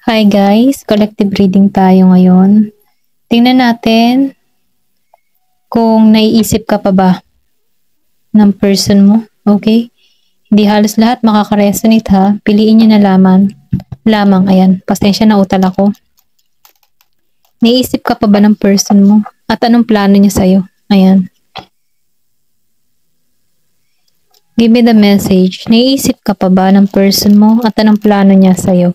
Hi guys, collective reading tayo ngayon. Tingnan natin kung naiisip ka pa ba ng person mo, okay? Hindi halos lahat makaka-resonate ha. Piliin nyo na lamang, ayan. Pasensya na utal ako. Naiisip ka pa ba ng person mo? At anong plano niya sa'yo? Ayan. Give me the message. Naiisip ka pa ba ng person mo? At anong plano niya sa'yo?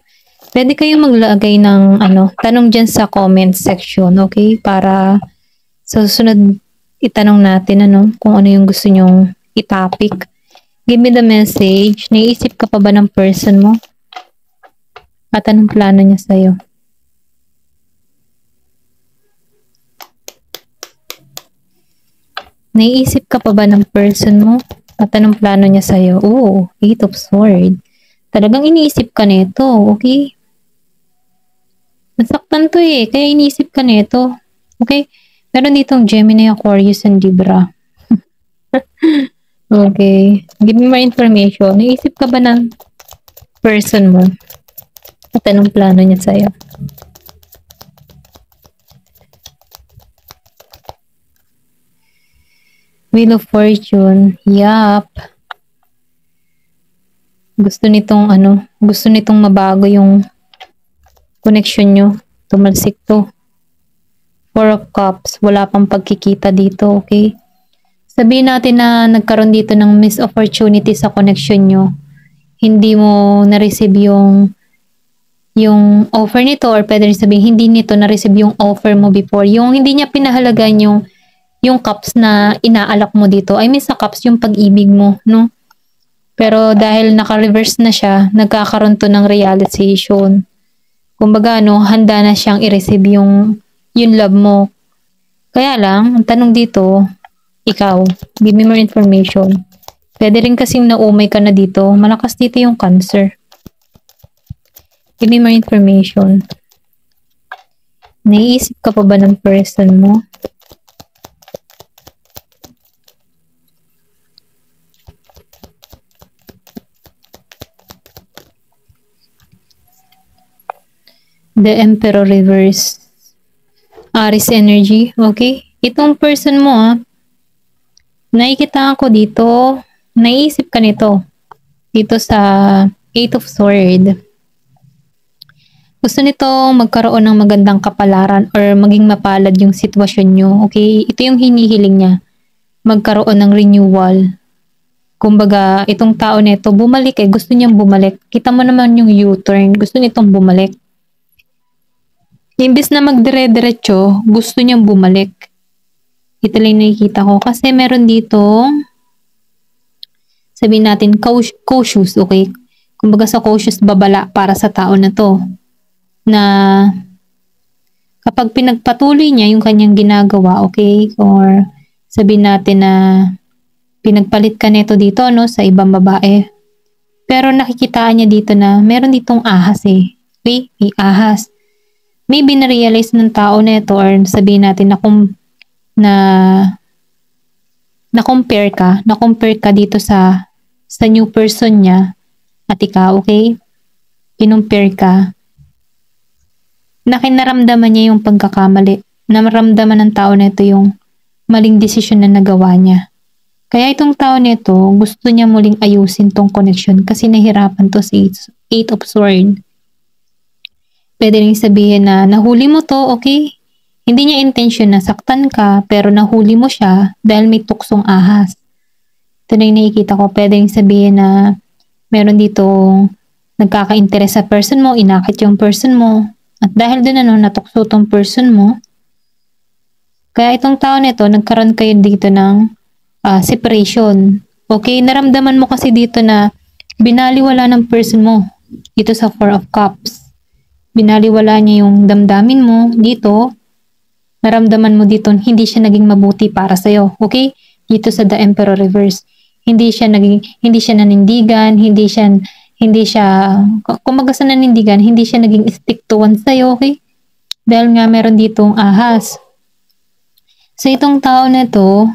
Pwede kayong maglagay ng tanong dyan sa comment section, okay? Para sa susunod itanong natin kung ano yung gusto nyong i-topic. Give me the message. Naiisip ka pa ba ng person mo? At anong plano niya sa'yo? Naiisip ka pa ba ng person mo? At anong plano niya sa'yo? Oo, 8 of Swords. Talagang iniisip ka nito, okay? Nasaktan to kaya iniisip ka nito. Okay? Meron ditong Gemini, Aquarius, and Libra. Okay. Give me more information. Naisip ka ba ng person mo? At anong plano niya sa'yo? Wheel of Fortune. Yup. Gusto nitong mabago yung connection nyo. Tumalsik to. 4 of Cups. Wala pang pagkikita dito, okay? Sabihin natin na nagkaroon dito ng missed opportunity sa connection nyo. Hindi mo na-receive yung offer nito, or pwede rin sabihin hindi nito na-receive yung offer mo before. Yung hindi niya pinahalagan yung cups na inaalak mo dito. I mean sa cups yung pag-ibig mo, no? Pero dahil naka-reverse na siya, nagkakaroon to ng realization. Kumbaga, handa na siyang i-receive yung love mo. Kaya lang, ang tanong dito, ikaw, give me more information. Pwede rin kasing naumay ka na dito. Malakas dito yung Cancer. Give me more information. Naiisip ka pa ba ng person mo? The Emperor reverse. Aries energy. Okay? Itong person mo nakikita ko dito, naiisip ka nito. Dito sa 8 of Swords. Gusto nito magkaroon ng magandang kapalaran or maging mapalad yung sitwasyon nyo. Okay? Ito yung hinihiling niya. Magkaroon ng renewal. Kumbaga, itong tao nito, bumalik gusto niyang bumalik. Kita mo naman yung U-turn. Gusto nitong bumalik. Imbis na magdire-diretso, gusto niyang bumalik. Ito lang nakikita ko. Kasi meron dito, sabihin natin, cautious, okay? Kumbaga sa cautious, babala para sa tao na to. Na kapag pinagpatuloy niya yung kanyang ginagawa, okay? Or sabihin natin na pinagpalit ka nito dito, sa ibang babae. Pero nakikitaan niya dito na meron ditong ahas Okay? May ahas. Maybe na-realize ng tao na ito, or sabihin natin na-compare ka dito sa new person niya at ikaw, okay? Kinumpare ka. Naramdaman niya yung pagkakamali. Naramdaman ng tao na ito yung maling desisyon na nagawa niya. Kaya itong tao nito, gusto niya muling ayusin tong connection kasi nahirapan to sa 8 of Swords. Pwede rin sabihin na nahuli mo to, okay? Hindi niya intention na saktan ka, pero nahuli mo siya dahil may tuksong ahas. Ito na yung nakikita ko. Pwede rin sabihin na meron dito nagkaka-interest sa person mo, inakit yung person mo, at dahil dun natukso tong person mo, kaya itong tao nito, nagkaroon kayo dito ng separation. Okay? Naramdaman mo kasi dito na binaliwala ng person mo dito sa 4 of Cups. Binaliwala niya yung damdamin mo dito. Naramdaman mo dito hindi siya naging mabuti para sa'yo. Okay? Dito sa The Emperor reverse. Hindi siya nanindigan, hindi siya kumbaga sa nanindigan, hindi siya naging stick to one sa'yo, okay? Dahil nga meron ditong ahas. So itong tao na to,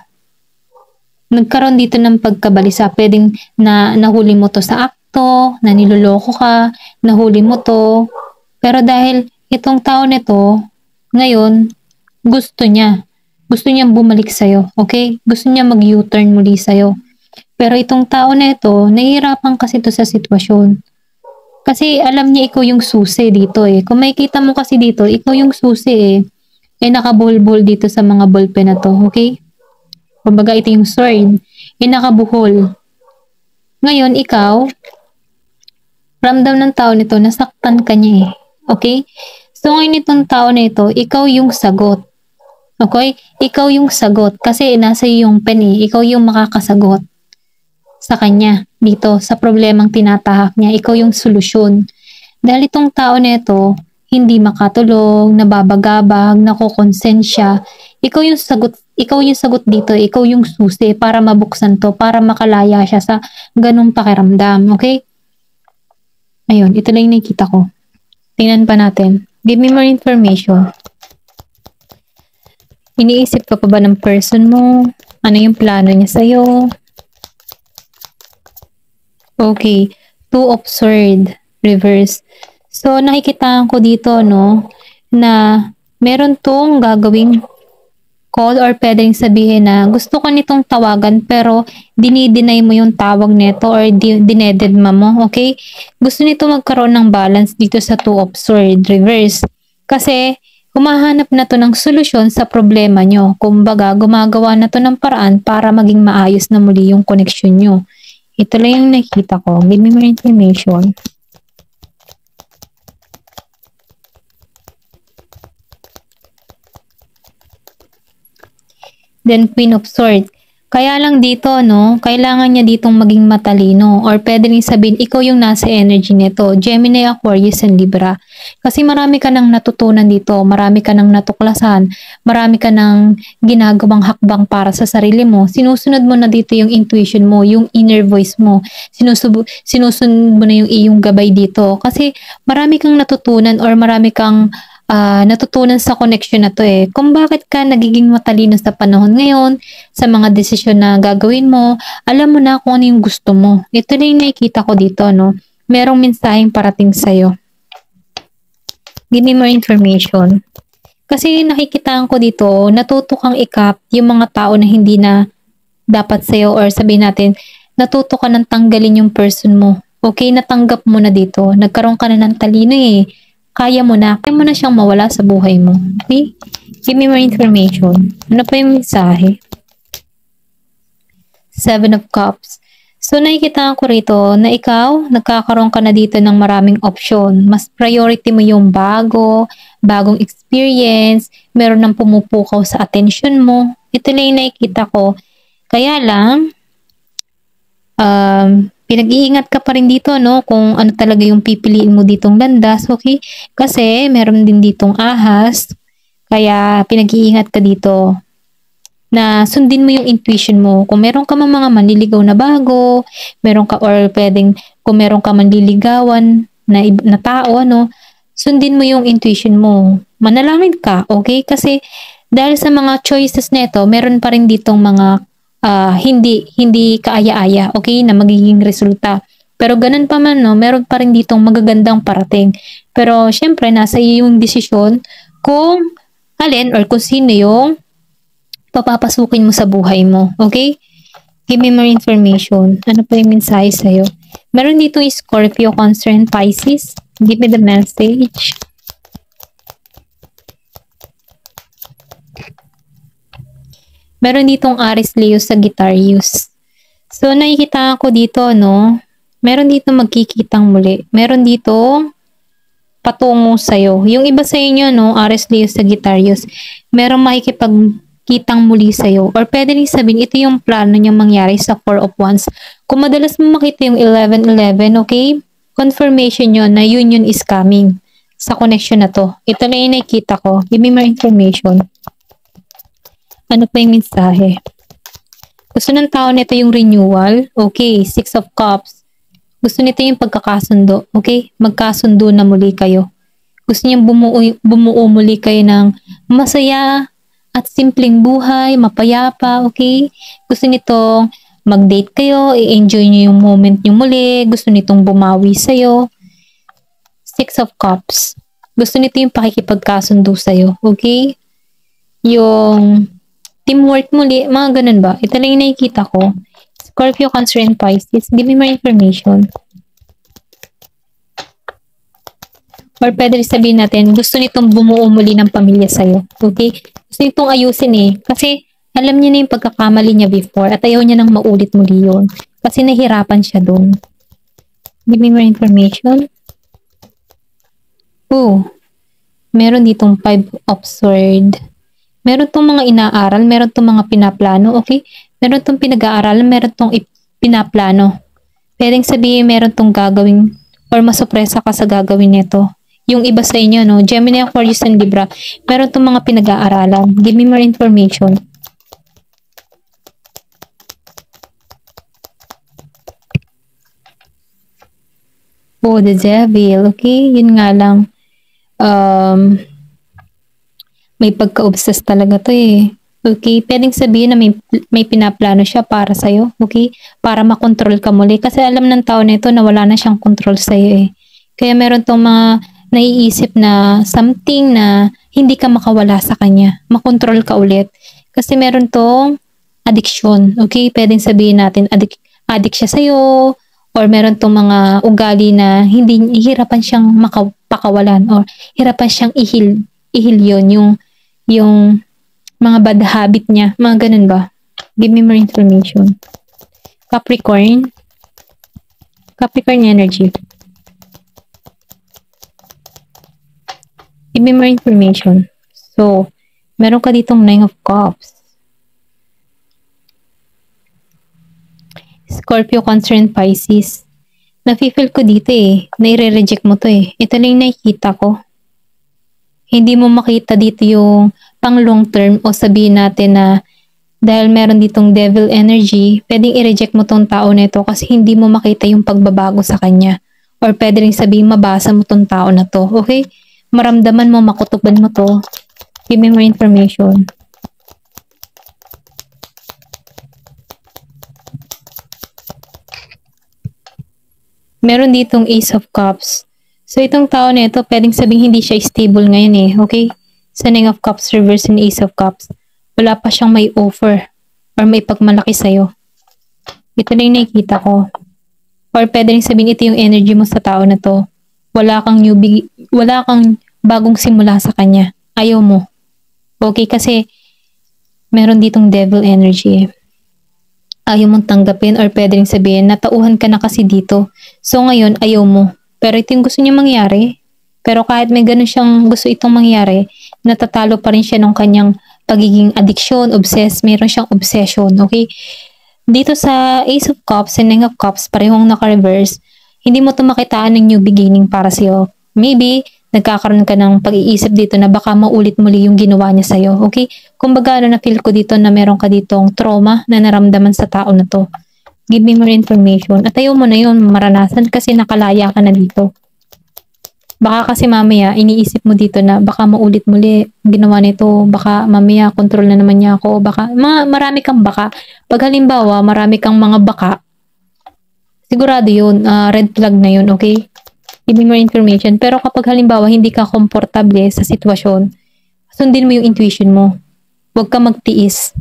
nagkaroon dito ng pagkabalisa. Pwedeng na nahuli mo to sa akto, na niloloko ka, nahuli mo to, Pero dahil itong tao nito, ngayon, gusto niya. Gusto niyang bumalik sa'yo, okay? Gusto niya mag-U-turn muli sa'yo. Pero itong tao na ito, nahihirapan kasi ito sa sitwasyon. Kasi alam niya ikaw yung susi dito eh. Kung makikita mo kasi dito, ikaw yung susi eh. Eh nakabuhol-buhol dito sa mga ballpen na to, okay? Kumbaga ito yung sword. Eh nakabuhol. Ngayon, ikaw, ramdam ng tao nito, nasaktan ka niya eh. Okay? So ngayon itong tao na ito, ikaw yung sagot. Okay? Ikaw yung sagot. Kasi nasa iyo yung pen eh. Ikaw yung makakasagot sa kanya dito sa problemang tinatahak niya. Ikaw yung solusyon. Dahil itong tao na ito, hindi makatulog, nababagabag, nakokonsensya. Ikaw yung sagot dito. Ikaw yung susi para mabuksan to, para makalaya siya sa ganung pakiramdam. Okay? Ayun, ito lang yung nakikita ko. Tingnan pa natin. Give me more information. Iniisip ka pa ba ng person mo? Ano yung plano niya sa'yo? Okay. Two of Swords. Reverse. So, nakikita ko dito, no, na meron tong gagawing call or pwedeng sabihin na gusto ko nitong tawagan pero dinideny mo yung tawag nito or dinededma mo, okay? Gusto nito magkaroon ng balance dito sa Two of Swords. Reverse. Kasi, humahanap na to ng solusyon sa problema nyo. Kumbaga, gumagawa na to ng paraan para maging maayos na muli yung connection nyo. Ito lang yung nakita ko. Give me more information. Then, Queen of Swords. Kaya lang dito, no, kailangan niya ditong maging matalino or pwede rin sabihin, ikaw yung nasa energy nito. Gemini, Aquarius, and Libra. Kasi marami ka nang natutunan dito, marami ka nang natuklasan, marami ka nang ginagawang hakbang para sa sarili mo. Sinusunod mo na dito yung intuition mo, yung inner voice mo. Sinusunod mo na yung iyong gabay dito. Kasi marami kang natutunan or marami kang natutunan sa connection na to eh. Kung bakit ka nagiging matalino sa panahon ngayon, sa mga desisyon na gagawin mo, alam mo na kung ano yung gusto mo. Ito na yung nakikita ko dito, no? Merong mensaheng parating sa'yo. Give me more information. Kasi nakikitaan ko dito, natuto kang ikap yung mga tao na hindi na dapat sa'yo or sabihin natin, natuto ka ng tanggalin yung person mo. Okay, natanggap mo na dito. Nagkaroon ka na ng talino eh. Kaya mo na siyang mawala sa buhay mo. Okay? Give me more information. Ano pa yung mensahe? Seven of Cups. So, nakikita ko rito na ikaw, nagkakaroon ka na dito ng maraming option. Mas priority mo yung bagong experience, meron nang pumupukaw sa attention mo. Ito lang yung nakikita ko. Kaya lang, pinag-iingat ka pa rin dito, no? Kung ano talaga yung pipiliin mo ditong landas, okay? Kasi meron din ditong ahas, kaya pinag-iingat ka dito na sundin mo yung intuition mo. Kung meron ka mga manliligaw na bago, meron ka or pwedeng kung meron ka manliligawan na tao, ano, sundin mo yung intuition mo. Manalangin ka, okay? Kasi dahil sa mga choices nito, meron pa rin ditong mga hindi kaaya-aya, okay, na magiging resulta. Pero ganun pa man, no, meron pa rin ditong magagandang parating. Pero syempre, nasa iyo yung desisyon kung alin or kung sino yung papapasukin mo sa buhay mo, okay? Give me more information. Ano pa yung mensahe sa'yo? Meron dito yung Scorpio, Cancer, and Pisces. Give me the message. Meron ditong Aries, Leo, Sagittarius. So, nakikita ko dito, no? Meron dito magkikitang muli. Meron dito patungo sa'yo. Yung iba sa inyo, no? Aries, Leo, Sagittarius. Meron makikipagkitang muli sa'yo. Or pwede rin sabihin, ito yung plano niyang mangyari sa Four of Wands. Kung madalas mo makita yung 11-11, okay? Confirmation yun na union is coming sa connection na to. Ito na yung nakikita ko. Give me more information. Ano pa yung mensahe? Gusto ng tao nito yung renewal. Okay, Six of Cups. Gusto nito yung pagkakasundo. Okay, magkasundo na muli kayo. Gusto niyang bumuo muli kayo ng masaya at simpleng buhay, mapayapa. Okay, gusto nitong mag-date kayo, i-enjoy niyo yung moment niyo muli. Gusto nitong bumawi sa'yo. Six of Cups. Gusto nito yung pakikipagkasundo sa'yo, okay? Yung teamwork muli, mga ganun ba? Ito lang yung nakikita ko. Scorpio, Cancer, and Pisces. Give me more information. Or pwede rin sabihin natin, gusto nitong bumuo muli ng pamilya sa'yo. Okay? Gusto nitong ayusin eh. Kasi alam niya na yung pagkakamali niya before at ayaw niya nang maulit muli yun. Kasi nahirapan siya dun. Give me more information. Oh, meron ditong 5 of Swords. Meron tong mga inaaral, meron tong mga pinaplano, okay? Meron tong pinag-aaralan, meron tong pinaplano. Pwedeng sabihin meron tong gagawin or masurpresa ka sa gagawin nito. Yung iba sa inyo, no? Gemini, Aquarius, and Libra, meron tong mga pinag-aaralan. Give me more information. Oh, the Devil. Okay, yun nga lang. May pagka-obsess talaga to eh. Okay, pwedeng sabihin na may pinaplano siya para sa'yo, okay? Para makontrol ka muli. Kasi alam ng tao nito na wala na siyang control sa'yo eh. Kaya meron tong mga naiisip na something na hindi ka makawala sa kanya. Makontrol ka ulit. Kasi meron tong addiction, okay? Pwedeng sabihin natin addict siya sa'yo, or meron tong mga ugali na hindi hirapan siyang pakawalan, or hirapan siyang ihil yun, yung mga bad habit niya, mga ganun ba? Give me more information. Capricorn energy. Give me more information. So, meron ka ditong 9 of Cups. Scorpio, Cancer, and Pisces. Nafe-feel ko dito eh, na-reject mo to eh. Ito lang yung nakikita ko. Hindi mo makita dito yung pang long term, o sabihin natin na dahil meron ditong devil energy, pwedeng i-reject mo tong tao na ito kasi hindi mo makita yung pagbabago sa kanya. Or pwede rin sabihin mabasa mo tong tao na to. Okay? Maramdaman mo, makutuban mo to. Give me more information. Meron ditong Ace of Cups. So, itong tao na ito, pwedeng sabihin hindi siya stable ngayon eh. Okay? Sa Nine of Cups, Reverse, and Ace of Cups. Wala pa siyang may offer or may pagmalaki sa'yo. Ito na yung nakikita ko. Or pwede rin sabihin ito yung energy mo sa tao na to. Wala kang bagong simula sa kanya. Ayaw mo. Okay? Kasi meron ditong devil energy eh. Ayaw mong tanggapin, or pwede rin sabihin natauhan ka na kasi dito. So ngayon, ayaw mo. Pero ito yung gusto niya mangyari. Pero kahit may ganun siyang gusto itong mangyari, natatalo pa rin siya ng kanyang pagiging addiction, meron siyang obsession, okay? Dito sa Ace of Cups and Nine of Cups, parehong naka-reverse, hindi mo ito makitaan ng new beginning para sa'yo. Maybe, nagkakaroon ka ng pag-iisip dito na baka maulit muli yung ginawa niya sa'yo, okay? Kumbaga, na-feel ko dito na meron ka ditong trauma na naramdaman sa tao na to. Give me more information. At ayaw mo na yun maranasan kasi nakalaya ka na dito. Baka kasi mamaya, iniisip mo dito na baka maulit muli ginawa nito, baka mamaya control na naman niya ako, baka, marami kang baka. Pag halimbawa, marami kang mga baka, sigurado yun, red flag na yun, okay? Give me more information. Pero kapag halimbawa, hindi ka komportable sa sitwasyon, sundin mo yung intuition mo. Huwag ka magtiis.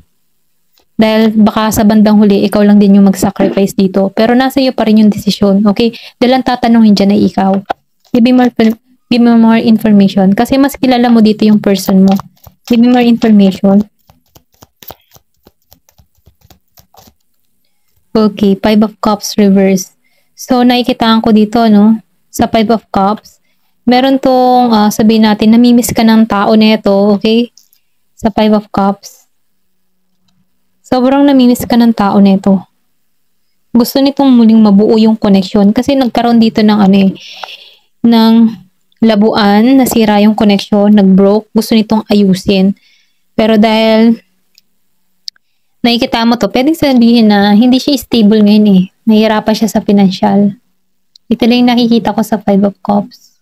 Dahil baka sa bandang huli, ikaw lang din yung mag-sacrifice dito. Pero nasa iyo pa rin yung desisyon, okay? Dahil ang tatanungin dyan ay ikaw. Give me more information. Kasi mas kilala mo dito yung person mo. Give me more information. Okay, 5 of Cups reverse. So, nakikitaan ko dito, no? Sa 5 of Cups, meron tong, sabihin natin, namimiss ka ng tao na ito, okay? Sa 5 of Cups. Sobrang namimiss ka ng tao na ito. Gusto nitong muling mabuo yung connection. Kasi nagkaroon dito ng ng labuan, nasira yung connection, nag-broke, gusto nitong ayusin. Pero dahil nakikita mo to, pwedeng sabihin na hindi siya stable ngayon eh. Nahihirapan siya sa financial. Ito lang yung nakikita ko sa 5 of Cups.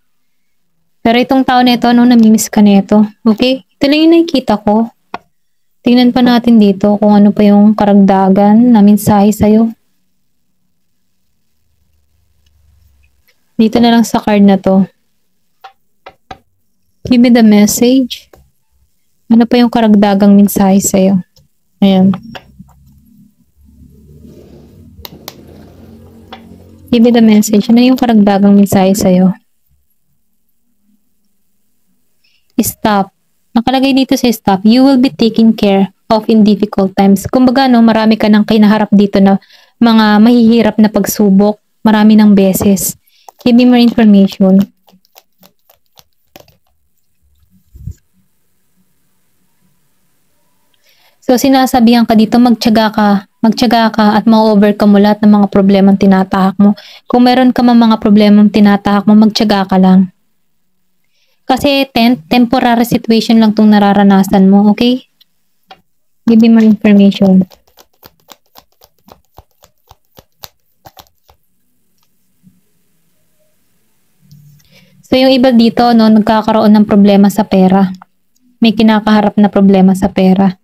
Pero itong tao na ito, namimiss ka na ito. Okay? Ito lang yung nakikita ko. Tingnan pa natin dito kung ano pa yung karagdagan na mensahe sa'yo. Dito na lang sa card na to. Give me the message. Ano pa yung karagdagang mensahe sa'yo? Ayan. Give me the message. Ano yung karagdagang mensahe sa'yo? Stop. Nakalagay dito sa stop. You will be taken care of in difficult times. Kumbaga, no, marami ka nang kinaharap dito na mga mahihirap na pagsubok. Marami ng beses. Give me more information. So, sinasabihan ka dito, magtiyaga ka at ma-overcome mo lahat ng mga problemang tinatahak mo. Kung meron ka mga problemang tinatahak mo, magtiyaga ka lang. Kasi temporary situation lang tong nararanasan mo, okay? Give me more information. So, yung iba dito, no, nagkakaroon ng problema sa pera. May kinakaharap na problema sa pera.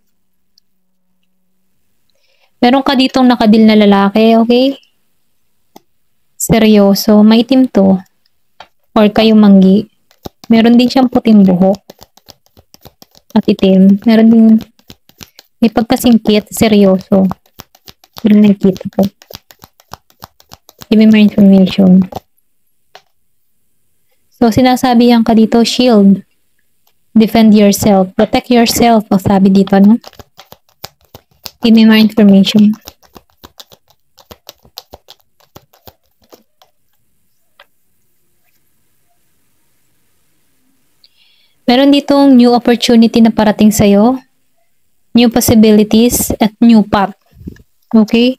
Meron ka ditong nakadil na lalaki, okay? Seryoso, maitim to. Or kayong manggi. Meron din siyang puting buhok. At itim. Meron din, may pagkasingkit, seryoso. Pero nakikita ko. Give me more information. So, sinasabihan ka dito, shield. Defend yourself. Protect yourself. O sabi dito, no? Give me more information. Meron ditong new opportunity na parating sa'yo. New possibilities at new path. Okay?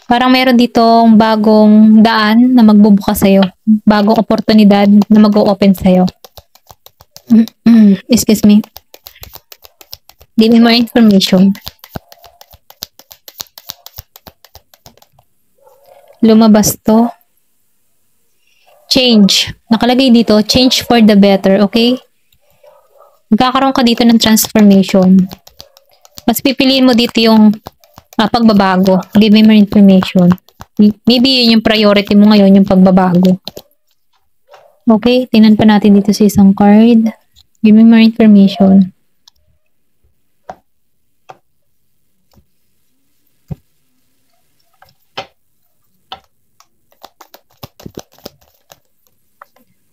Parang meron ditong bagong daan na magbubukas sa'yo. Bagong oportunidad na mag-o-open sa'yo. Excuse me. Give me more information. Lumabas to. Change. Nakalagay dito, change for the better, okay? Magkakaroon ka dito ng transformation. Mas pipiliin mo dito yung pagbabago. Give me more information. Maybe yun yung priority mo ngayon, yung pagbabago. Okay, tingnan pa natin dito sa isang card. Give me more information.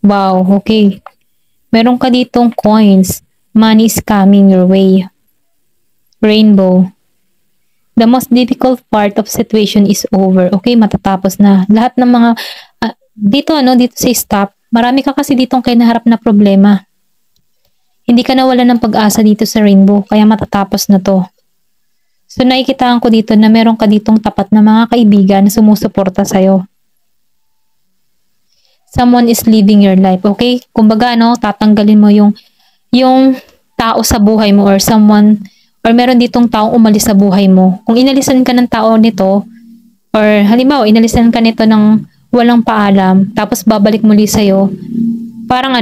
Wow, okay. Meron ka ditong coins. Money is coming your way. Rainbow. The most difficult part of situation is over. Okay, matatapos na. Lahat ng mga, dito sa stop, marami ka kasi ditong kinaharap na problema. Hindi ka nawala ng pag-asa dito sa rainbow, kaya matatapos na to. So, nakikitaan ko dito na meron ka ditong tapat na mga kaibigan na sumusuporta sa'yo. Someone is living your life, okay? Kumbaga, tatanggalin mo yung tao sa buhay mo or someone, or meron ditong taong umalis sa buhay mo. Kung inalisan ka ng tao nito, or halimbawa, inalisan ka nito ng walang paalam, tapos babalik muli sa'yo, parang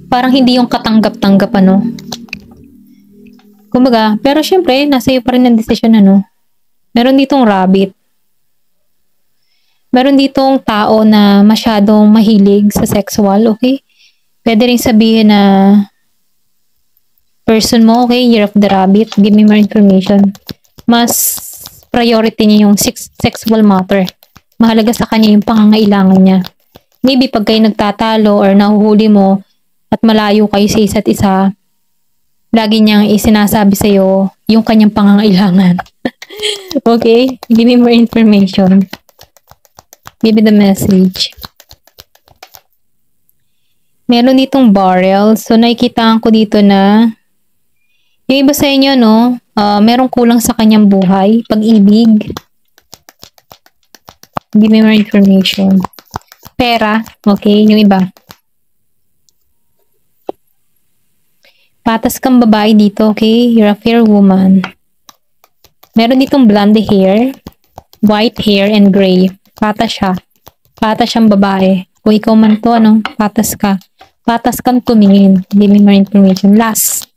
parang hindi yung katanggap-tanggap, Kumbaga, pero syempre, nasa iyo pa rin ang desisyon, Meron ditong rabbit. Meron ditong tao na masyadong mahilig sa sexual, okay? Pwede rin sabihin na person mo, okay? Year of the rabbit. Give me more information. Mas priority niya yung sexual matter. Mahalaga sa kanya yung pangangailangan niya. Maybe pag kayo nagtatalo or nahuhuli mo at malayo kayo sa isa't isa, lagi niyang isinasabi sa'yo yung kanyang pangangailangan. Okay? Give me more information. Give me the message. Meron ditong barrel. So, nakikitaan ko dito na yung iba sa inyo, merong kulang sa kanyang buhay, pag-ibig. Give me more information. Pera, okay, yung iba. Patas kang babae dito, okay? You're a fair woman. Meron ditong blonde hair, white hair, and gray. Patas siya. Patas siyang babae. Kung ikaw man to, patas ka. Patas kang tumingin. Give me more information. Last.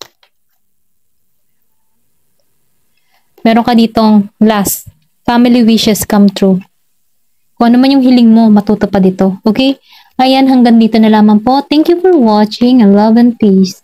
Meron ka ditong last. Family wishes come true. Kung ano man yung hiling mo, matutupad ito. Okay? Ayan, hanggang dito na lamang po. Thank you for watching. Love and peace.